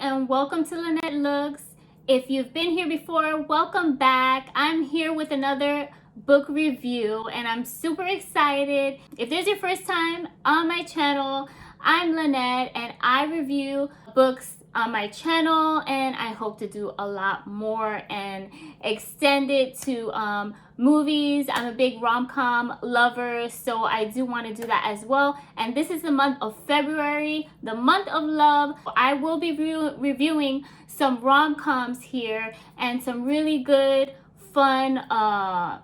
and welcome to Lenette Looks. If you've been here before, welcome back. I'm here with another book review and I'm super excited. If this is your first time on my channel, I'm Lenette and I review books on my channel, and I hope to do a lot more and extend it to movies. I'm a big rom-com lover, so I do want to do that as well. And this is the month of February, the month of love. I will be reviewing some rom-coms here and some really good fun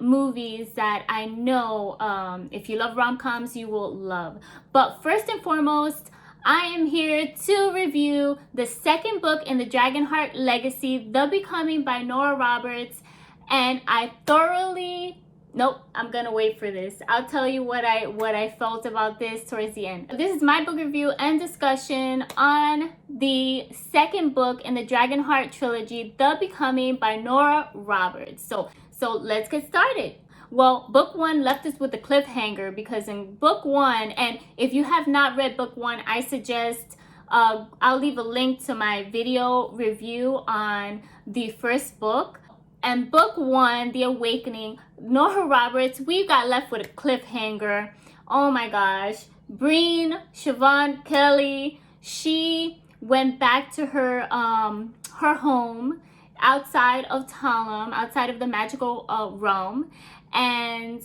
movies that I know if you love rom-coms you will love. But first and foremost, I am here to review the second book in the Dragonheart Legacy, The Becoming by Nora Roberts, and I thoroughly, I'm gonna wait for this. I'll tell you what I felt about this towards the end. This is my book review and discussion on the second book in the Dragonheart trilogy, The Becoming by Nora Roberts. So let's get started. Well, book one left us with a cliffhanger because in book one, and if you have not read book one, I suggest I'll leave a link to my video review on the first book. And book one, The Awakening, Nora Roberts, we got left with a cliffhanger. Oh my gosh. Breen, Siobhan Kelly, she went back to her home outside of Talum, outside of the magical realm. And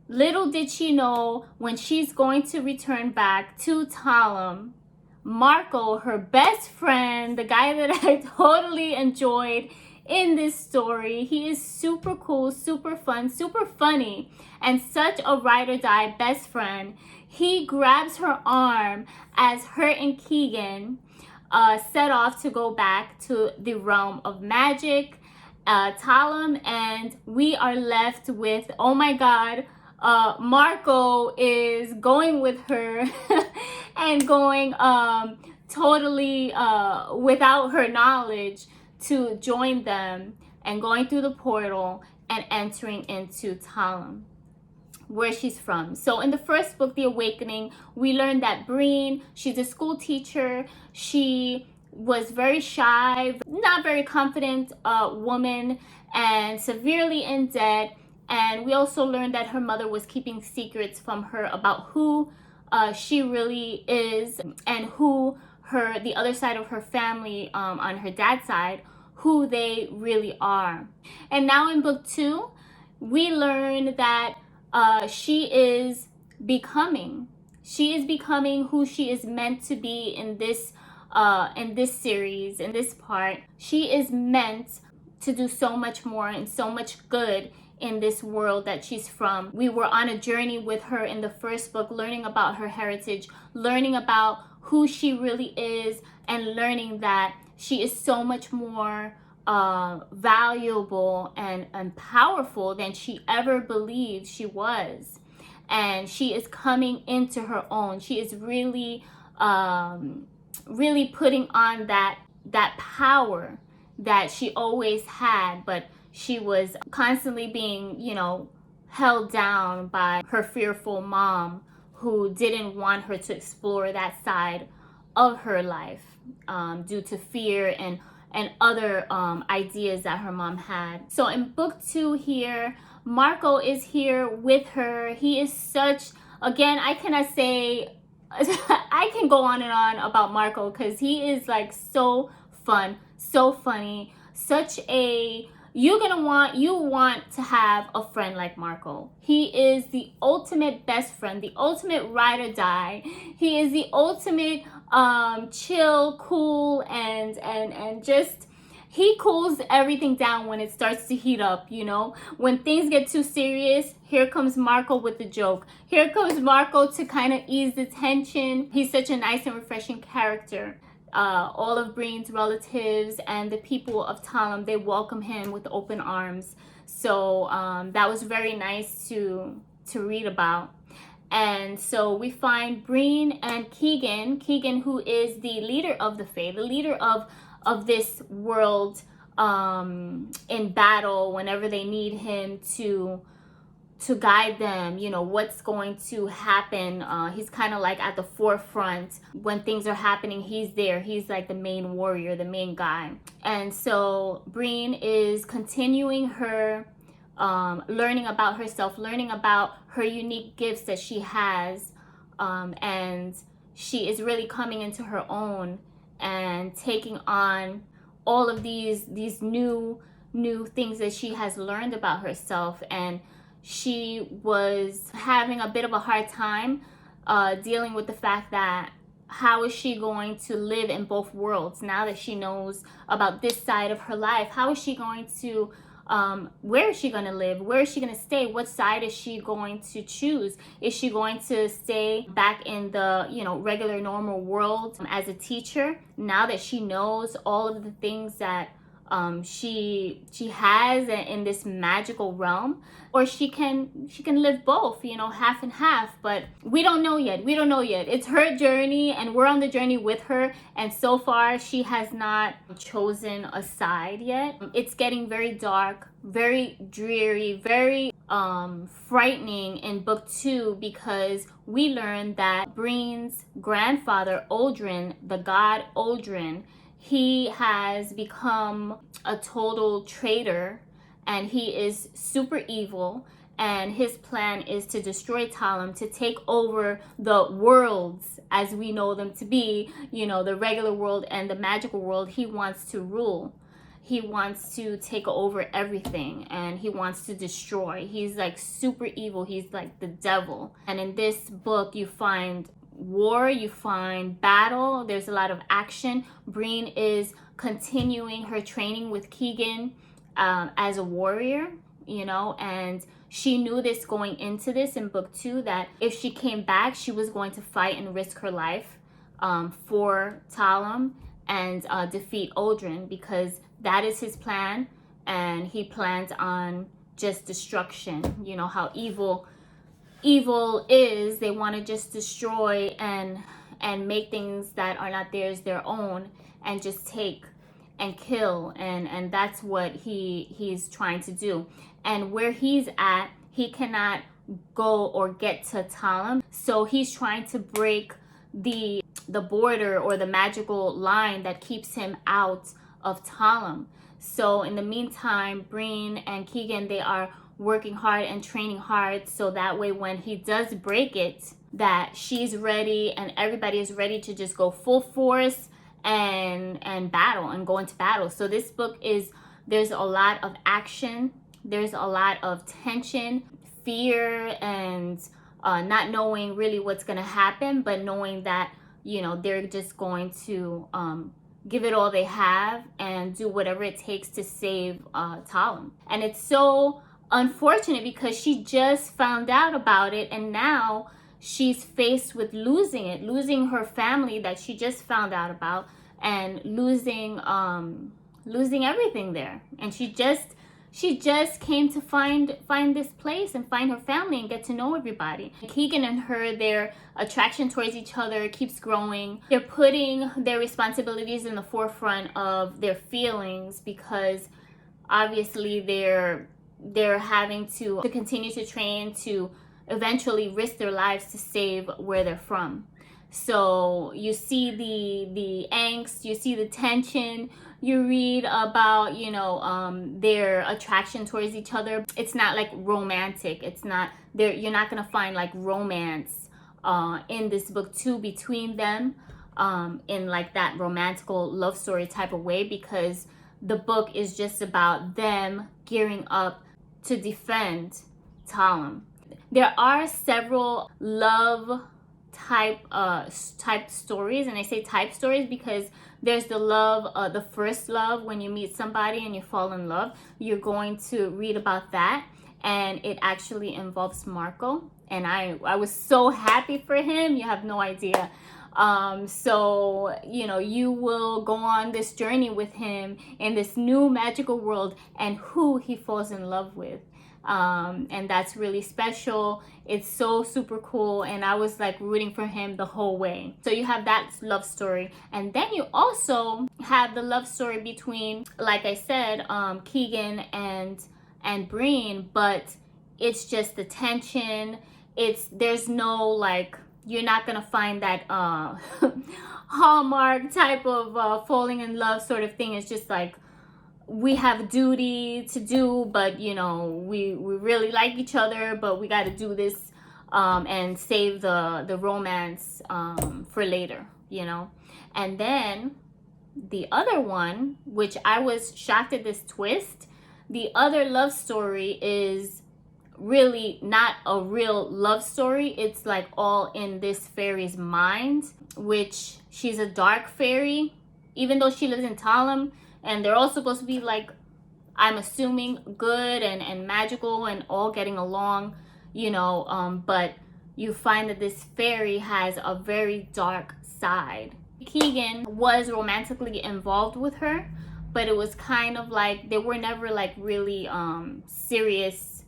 little did she know, when she's going to return back to Talum, Marco, her best friend, the guy that I totally enjoyed in this story, he is super cool, super fun, super funny, and such a ride or die best friend. He grabs her arm as her and Keegan set off to go back to the realm of magic, Talum, and we are left with, oh my god, Marco is going with her and going totally without her knowledge to join them, and going through the portal and entering into Talum, where she's from. So in the first book, The Awakening, we learned that Breen, she's a school teacher. She was very shy, not very confident woman, and severely in debt. And we also learned that her mother was keeping secrets from her about who she really is, and who the other side of her family on her dad's side, who they really are. And now in book two, we learn that she is becoming who she is meant to be in this series, in this part. She is meant to do so much more and so much good in this world that she's from. We were on a journey with her in the first book, learning about her heritage, learning about who she really is, and learning that she is so much more valuable and powerful than she ever believed she was. And she is coming into her own. She is really really putting on that power that she always had, but she was constantly being, held down by her fearful mom, who didn't want her to explore that side of her life due to fear and other ideas that her mom had. So in book two here, Marco is here with her. He is such, again, I cannot say, I can go on and on about Marco because he is like so fun, so funny, such a, you want to have a friend like Marco. He is the ultimate best friend, the ultimate ride or die. He is the ultimate chill, cool, and just, he cools everything down when it starts to heat up, When things get too serious, here comes Marco with the joke. Here comes Marco to kind of ease the tension. He's such a nice and refreshing character. All of Breen's relatives and the people of Talum, they welcome him with open arms. So that was very nice to read about. And so we find Breen and Keegan, who is the leader of the Fae, the leader of this world in battle whenever they need him to guide them, what's going to happen. He's kind of like at the forefront when things are happening. He's there. He's like the main warrior, the main guy. And so Breen is continuing her learning about herself, learning about her unique gifts that she has, and she is really coming into her own and taking on all of these new things that she has learned about herself. And she was having a bit of a hard time dealing with the fact that how is she going to live in both worlds now that she knows about this side of her life? How is she going to where is she going to live? Where is she going to stay? What side is she going to choose? Is she going to stay back in the, regular normal world as a teacher now that she knows all of the things that she has in this magical realm? Or she can live both, half and half, but we don't know yet. It's her journey, and we're on the journey with her, and so far she has not chosen a side yet. It's getting very dark, very dreary, very frightening in book 2, because we learn that Breen's grandfather, Aldrin, the god Aldrin, he has become a total traitor, and he is super evil, and his plan is to destroy Talum, to take over the worlds as we know them to be, the regular world and the magical world. He wants to rule. He wants to take over everything, and he wants to destroy. He's like super evil. He's like the devil. And in this book, you find war, you find battle, there's a lot of action. Breen is continuing her training with Keegan as a warrior, and she knew this going into this in book 2, that if she came back, she was going to fight and risk her life for Talum and defeat Aldrin, because that is his plan, and he plans on just destruction. How evil is. They want to just destroy and make things that are not theirs their own, and just take and kill, and that's what he's trying to do. And where he's at, he cannot go or get to Talum, so he's trying to break the border or the magical line that keeps him out of Talum. So in the meantime, Breen and Keegan, they are working hard and training hard, so that way when he does break it, that she's ready and everybody is ready to just go full force and battle and go into battle. So this book there's a lot of action, there's a lot of tension, fear, and not knowing really what's going to happen, but knowing that they're just going to give it all they have and do whatever it takes to save Talum. And it's so unfortunate because she just found out about it, and now she's faced with losing her family that she just found out about, and losing everything there. And she just came to find this place and find her family and get to know everybody. Keegan and her, their attraction towards each other keeps growing. They're putting their responsibilities in the forefront of their feelings, because obviously they're having to continue to train to eventually risk their lives to save where they're from. So you see the angst, you see the tension, you read about their attraction towards each other. It's not like romantic. It's not there. You're not gonna find like romance in this book too between them in like that romantical love story type of way, because the book is just about them gearing up to defend Talum. There are several love type stories, and I say type stories because there's the love, the first love, when you meet somebody and you fall in love. You're going to read about that, and it actually involves Marco, and I was so happy for him, you have no idea. So you will go on this journey with him in this new magical world, and who he falls in love with. And that's really special. It's so super cool, and I was like rooting for him the whole way. So you have that love story, and then you also have the love story between, like I said, Keegan and Breen, but it's just the tension. There's no like, you're not gonna find that Hallmark type of falling in love sort of thing. It's just like, we have duty to do, but you know, we really like each other, but we got to do this and save the romance for later, you know. And then the other one, which I was shocked at this twist, the other love story is really not a real love story. It's like all in this fairy's mind, which she's a dark fairy, even though she lives in Talem, and they're all supposed to be like, I'm assuming, good and magical and all getting along, you know, but you find that this fairy has a very dark side. Keegan was romantically involved with her, but it was kind of like they were never like really serious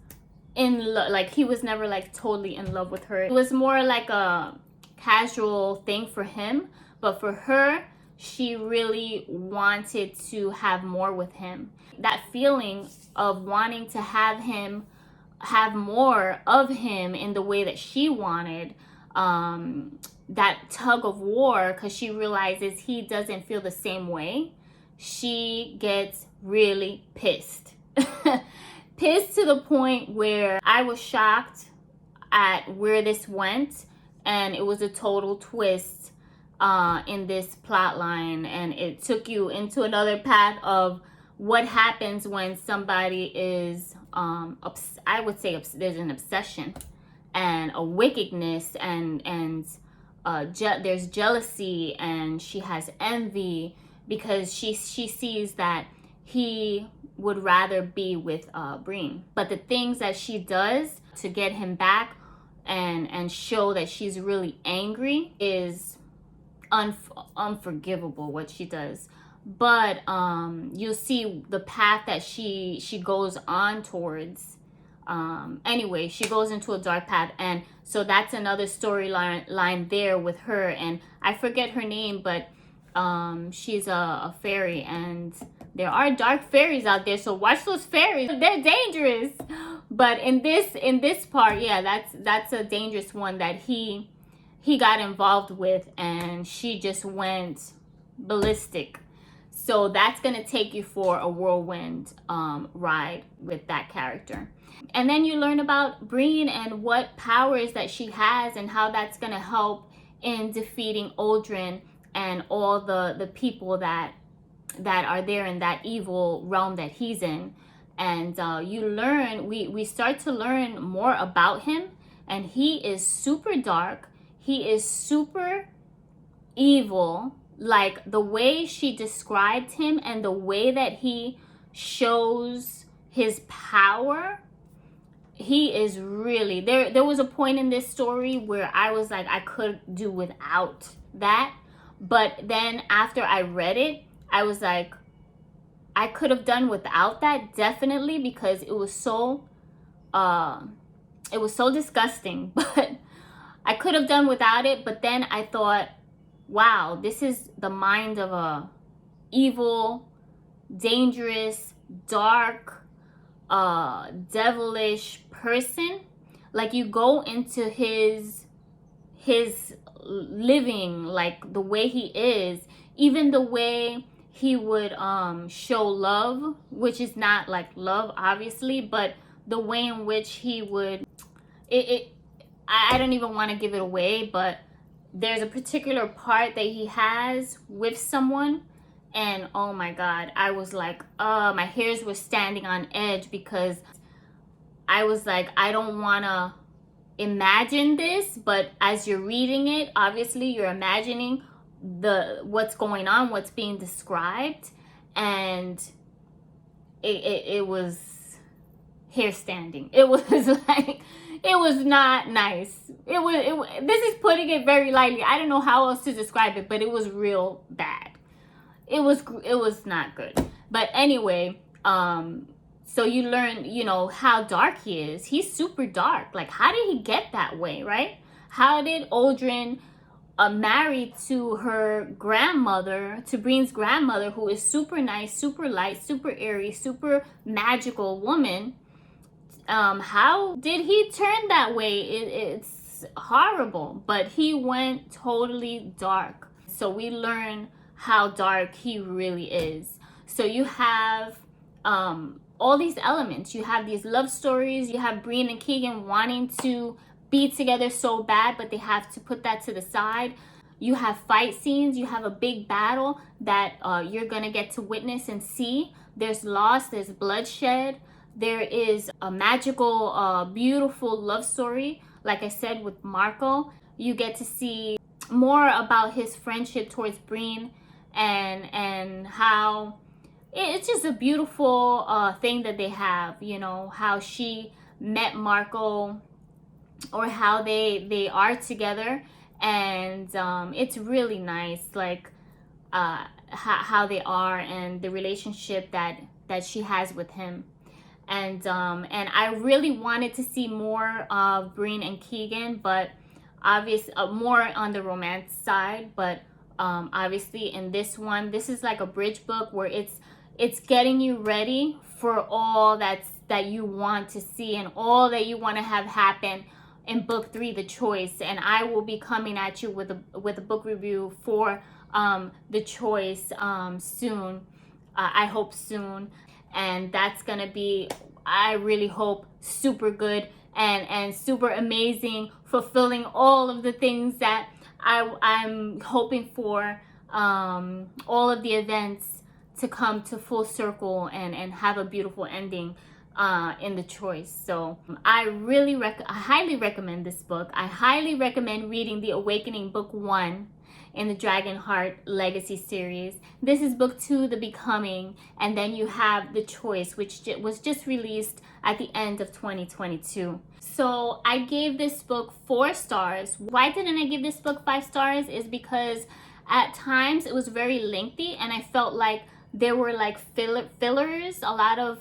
in love. Like he was never like totally in love with her. It was more like a casual thing for him, but for her, she really wanted to have more with him. That feeling of wanting to have more of him in the way that she wanted, that tug of war, because she realizes he doesn't feel the same way, she gets really pissed. Pissed to the point where I was shocked at where this went, and it was a total twist in this plot line, and it took you into another path of what happens when somebody is I would say there's an obsession and a wickedness, and there's jealousy, and she has envy because she sees that he would rather be with Breen. But the things that she does to get him back and show that she's really angry is unforgivable, what she does. But you'll see the path that she goes on towards. Anyway, she goes into a dark path, and so that's another storyline there with her. And I forget her name, but she's a fairy, and there are dark fairies out there, so watch those fairies. They're dangerous. But in this part, yeah, that's a dangerous one that he got involved with, and she just went ballistic. So that's gonna take you for a whirlwind ride with that character. And then you learn about Breen and what powers that she has, and how that's gonna help in defeating Aldrin and all the people that are there in that evil realm that he's in. And you learn, we start to learn more about him, and he is super dark. He is super evil. Like the way she described him and the way that he shows his power, he is really, there was a point in this story where I was like, I could do without that. But then after I read it, I was like, I could have done without that, definitely, because it was so disgusting. But I could have done without it. But then I thought, wow, this is the mind of a evil, dangerous, dark, devilish person. Like, you go into his living, like the way he is, even the way he would show love, which is not like love, obviously, but the way in which he would, I don't even want to give it away, but there's a particular part that he has with someone, and oh my God, I was like, my hairs were standing on edge, because I was like, I don't want to imagine this, but as you're reading it, obviously you're imagining what's going on, what's being described, and it was hair standing. It was like, it was not nice. This is putting it very lightly. I don't know how else to describe it, but it was real bad. It was not good. But anyway, so you learn, you know, how dark he is. He's super dark. Like, how did he get that way, right? How did Aldrin marry to her grandmother, to Breen's grandmother, who is super nice, super light, super airy, super magical woman, How did he turn that way? It's horrible, but he went totally dark. So we learn how dark he really is. So you have all these elements. You have these love stories. You have Breen and Keegan wanting to be together so bad, but they have to put that to the side. You have fight scenes. You have a big battle that you're gonna get to witness and see. There's loss. There's bloodshed. There is a magical, beautiful love story. Like I said, with Marco, you get to see more about his friendship towards Breen, and how it's just a beautiful thing that they have. You know, how she met Marco, or how they are together, and it's really nice, like how they are, and the relationship that she has with him. And I really wanted to see more of Breen and Keegan, but obviously more on the romance side. But obviously in this one, this is like a bridge book where it's getting you ready for all that you want to see, and all that you want to have happen in book 3, The Choice. And I will be coming at you with a book review for The Choice soon. I hope soon. And that's gonna be, I really hope, super good and super amazing, fulfilling all of the things that I'm hoping for, all of the events to come to full circle and have a beautiful ending in The Choice. So I highly recommend this book. I highly recommend reading The Awakening book 1 in the Dragonheart Legacy series. This is book 2, The Becoming, and then you have The Choice, which was just released at the end of 2022. So I gave this book 4 stars. Why didn't I give this book 5 stars? Is because at times it was very lengthy, and I felt like there were like fillers, a lot of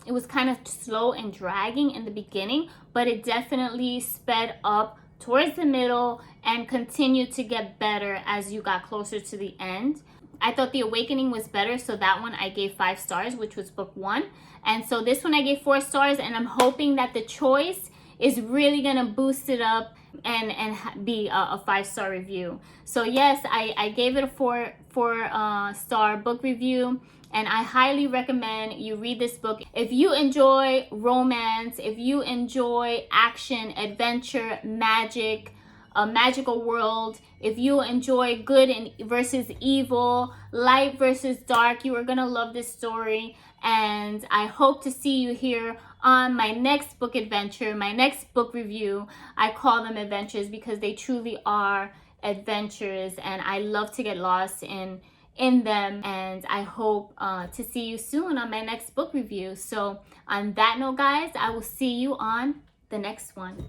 it was kind of slow and dragging in the beginning, but it definitely sped up towards the middle and continued to get better as you got closer to the end. I thought The Awakening was better, so that one I gave 5 stars, which was book 1. And so this one I gave 4 stars, and I'm hoping that The Choice is really gonna boost it up and be a 5-star review. So yes, I gave it a 4 star book review. And I highly recommend you read this book. If you enjoy romance, if you enjoy action, adventure, magic, a magical world, if you enjoy good versus evil, light versus dark, you are gonna love this story. And I hope to see you here on my next book adventure, my next book review. I call them adventures because they truly are adventures, and I love to get lost in them. And I hope to see you soon on my next book review. So on that note, guys, I will see you on the next one.